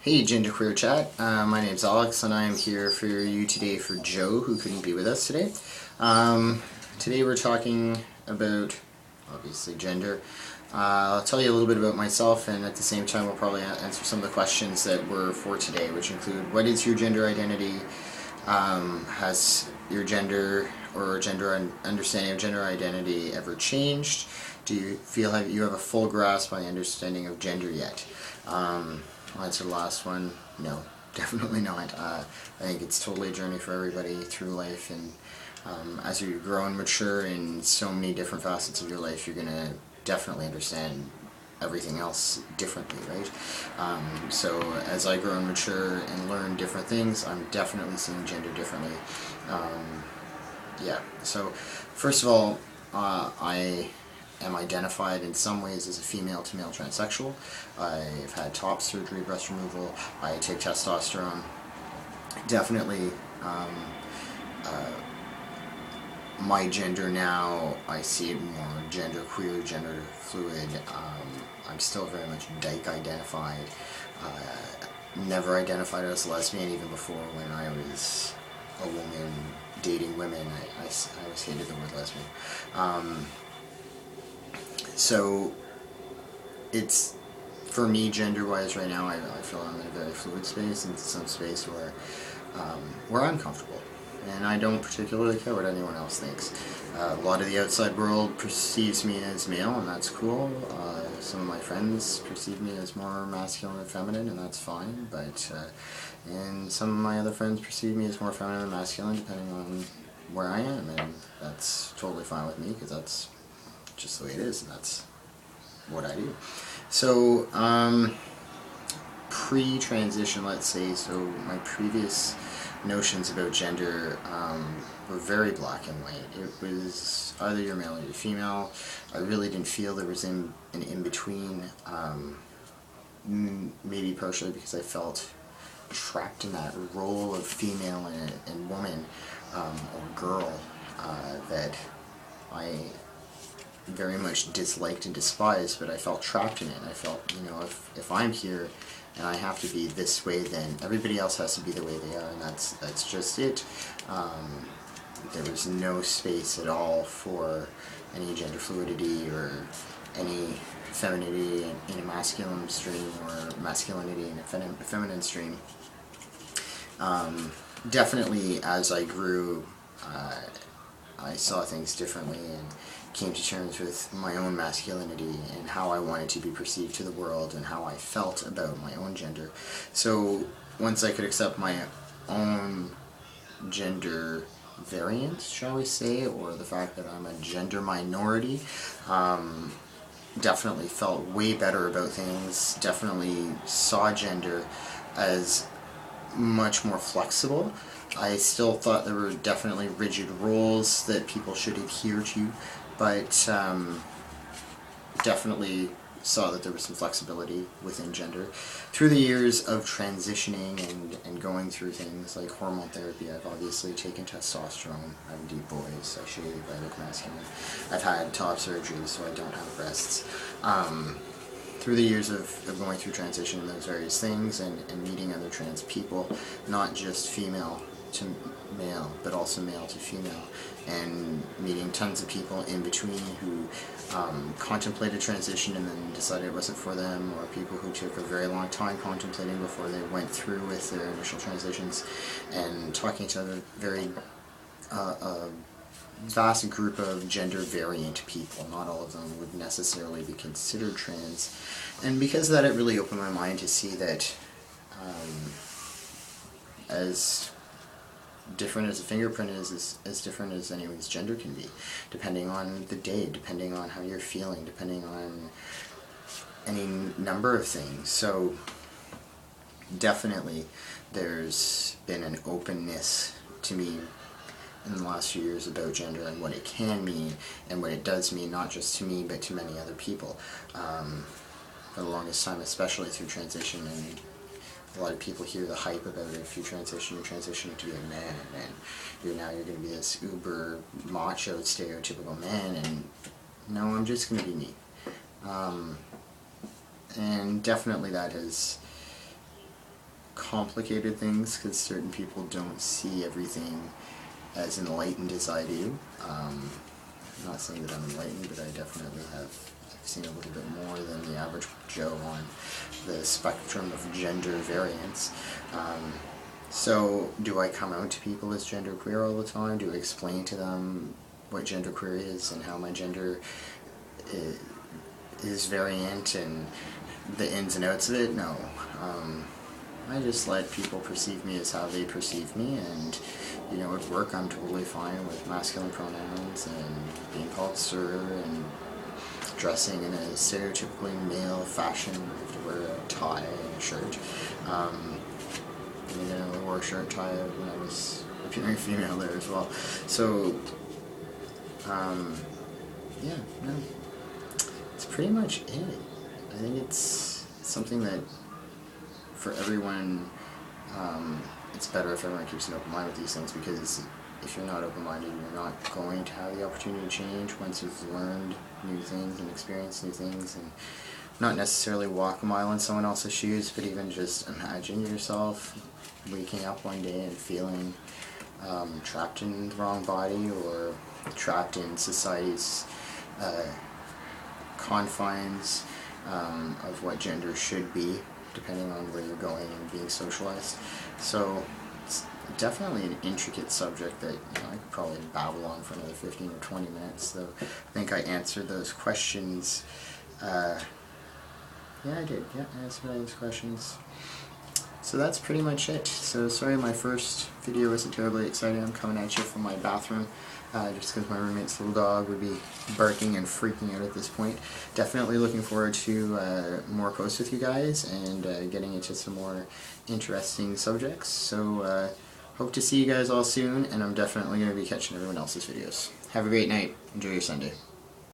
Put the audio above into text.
Hey GenderQueerChat, my name's Alex and I am here for you today for Joe, who couldn't be with us today. Today we're talking about, obviously, gender. I'll tell you a little bit about myself, and at the same time we'll probably answer some of the questions that were for today, which include: what is your gender identity? Has your gender or understanding of gender identity ever changed? Do you feel like you have a full grasp on the understanding of gender yet? I'll answer the last one. No, definitely not. I think it's totally a journey for everybody through life, and as you grow and mature in so many different facets of your life, you're going to definitely understand everything else differently, right? So as I grow and mature and learn different things, I'm definitely seeing gender differently. Yeah, so first of all, I am identified in some ways as a female to male transsexual. I've had top surgery, breast removal, I take testosterone. Definitely, my gender now, I see it more gender queer, gender fluid. I'm still very much dyke identified. Never identified as a lesbian even before when I was a woman dating women. I always hated the word lesbian. So it's, for me, gender-wise right now, I feel I'm in a very fluid space, and some space where I'm comfortable, and I don't particularly care what anyone else thinks. A lot of the outside world perceives me as male, and that's cool. Some of my friends perceive me as more masculine and feminine, and that's fine, but and some of my other friends perceive me as more feminine and masculine, depending on where I am, and that's totally fine with me, because that's just the way it is, and that's what I do. So, pre-transition, let's say, so my previous notions about gender were very black and white. It was either you're male or you're female. I really didn't feel there was an in-between, maybe partially because I felt trapped in that role of female and woman, or girl, that I very much disliked and despised, but I felt trapped in it. I felt, if I'm here and I have to be this way, then everybody else has to be the way they are, and that's just it. There was no space at all for any gender fluidity or any femininity in a masculine stream or masculinity in a feminine stream. Definitely, as I grew, I saw things differently and came to terms with my own masculinity and how I wanted to be perceived to the world and how I felt about my own gender. So once I could accept my own gender variant, shall we say, or the fact that I'm a gender minority, definitely felt way better about things, definitely saw gender as much more flexible. I still thought there were definitely rigid roles that people should adhere to, but definitely saw that there was some flexibility within gender. Through the years of transitioning and going through things like hormone therapy, I've obviously taken testosterone, I'm deep voice, I shave, I look masculine. I've had top surgery, so I don't have breasts. Through the years of going through transition and those various things, and meeting other trans people, not just female to male, but also male to female, and meeting tons of people in between who contemplated transition and then decided it wasn't for them, or people who took a very long time contemplating before they went through with their initial transitions, and talking to other very vast group of gender variant people. Not all of them would necessarily be considered trans, and because of that, it really opened my mind to see that as different as a fingerprint is as different as anyone's gender can be, depending on the day, depending on how you're feeling, depending on any number of things. So definitely there's been an openness to me in the last few years about gender and what it can mean and what it does mean, not just to me but to many other people. For the longest time, especially through transition, and a lot of people hear the hype about it. If you transition, you're transitioning to be a man, and you're going to be this uber macho stereotypical man, and no, I'm just going to be me. And definitely that has complicated things, because certain people don't see everything as enlightened as I do. I'm not saying that I'm enlightened, but I definitely have seen a little bit more than the average Joe on the spectrum of gender variance. So do I come out to people as genderqueer all the time? Do I explain to them what genderqueer is and how my gender is variant and the ins and outs of it? No. I just let people perceive me as how they perceive me, and you know, at work I'm totally fine with masculine pronouns and being called sir and dressing in a stereotypically male fashion. I have to wear a tie and a shirt. You know, I wore a shirt and tie when I was appearing female there as well. So, yeah, no, it's pretty much it. I think it's something that for everyone, it's better if everyone keeps an open mind with these things, because if you're not open-minded, you're not going to have the opportunity to change once you've learned new things and experienced new things, and not necessarily walk a mile in someone else's shoes, but even just imagine yourself waking up one day and feeling trapped in the wrong body, or trapped in society's confines of what gender should be, depending on where you're going and being socialized. So it's definitely an intricate subject that, you know, I could probably babble on for another 15 or 20 minutes, though I think I answered those questions. Yeah, I did. Yeah, I answered all those questions. So that's pretty much it. So sorry my first video wasn't terribly exciting. I'm coming at you from my bathroom, just because my roommate's little dog would be barking and freaking out at this point. Definitely looking forward to more posts with you guys and getting into some more interesting subjects. So hope to see you guys all soon, and I'm definitely going to be catching everyone else's videos. Have a great night. Enjoy your Sunday.